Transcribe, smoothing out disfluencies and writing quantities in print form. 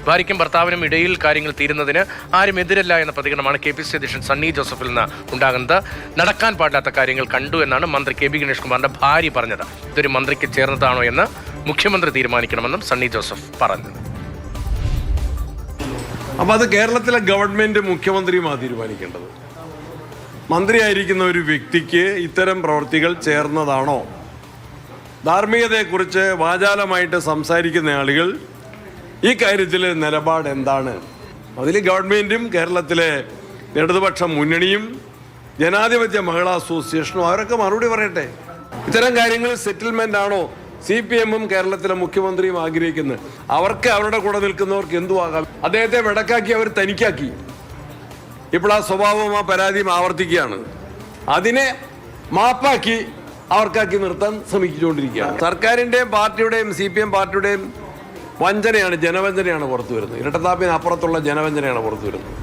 ഭാര്യയ്ക്കും ഭർത്താവിനും ഇടയിൽ കാര്യങ്ങൾ തീരുന്നതിന് ആരും എതിരല്ല എന്ന പ്രതികരണമാണ് KPCC അധ്യക്ഷൻ സണ്ണി ജോസഫിൽ നിന്ന് ഉണ്ടാകുന്നത്. നടക്കാൻ പാടില്ലാത്ത കാര്യങ്ങൾ കണ്ടു എന്നാണ് മന്ത്രി KB ഗണേഷ് കുമാറിന്റെ ഭാര്യ പറഞ്ഞത്. ഇതൊരു മന്ത്രിക്ക് ചേർന്നതാണോ എന്ന് മുഖ്യമന്ത്രി തീരുമാനിക്കണമെന്നും സണ്ണി ജോസഫ് പറഞ്ഞു. അപ്പം അത് കേരളത്തിലെ ഗവൺമെൻറ് മുഖ്യമന്ത്രിയുമാണ് തീരുമാനിക്കേണ്ടത്. മന്ത്രിയായിരിക്കുന്ന ഒരു വ്യക്തിക്ക് ഇത്തരം പ്രവൃത്തികൾ ചേർന്നതാണോ? ധാർമ്മികതയെക്കുറിച്ച് വാചാലമായിട്ട് സംസാരിക്കുന്ന ആളുകൾ ഈ കാര്യത്തിൽ നിലപാട് എന്താണ്? അതിൽ ഗവൺമെൻറ്റും കേരളത്തിലെ ഇടതുപക്ഷ മുന്നണിയും ജനാധിപത്യ മഹിളാ അസോസിയേഷനും അവരൊക്കെ മറുപടി പറയട്ടെ. ഇത്തരം കാര്യങ്ങൾ സെറ്റിൽമെൻ്റ് ആണോ CPM-ഉം കേരളത്തിലെ മുഖ്യമന്ത്രിയും ആഗ്രഹിക്കുന്നത്? അവർക്ക് അവരുടെ കൂടെ നിൽക്കുന്നവർക്ക് എന്തുവാകാം. അദ്ദേഹത്തെ വെടക്കാക്കി അവർ തനിക്കാക്കി. ഇപ്പോൾ ആ സ്വഭാവവും ആ പരാതിയും ആവർത്തിക്കുകയാണ്. അതിനെ മാപ്പാക്കി അവർക്കാക്കി നിർത്താൻ ശ്രമിച്ചുകൊണ്ടിരിക്കുകയാണ്. സർക്കാരിൻ്റെയും പാർട്ടിയുടെയും CPM പാർട്ടിയുടെയും വഞ്ചനയാണ്, ജനവഞ്ചനയാണ് പുറത്തു വരുന്നത്. ഇരട്ടത്താപ്പിന് അപ്പുറത്തുള്ള ജനവഞ്ചനയാണ് പുറത്തു വരുന്നത്.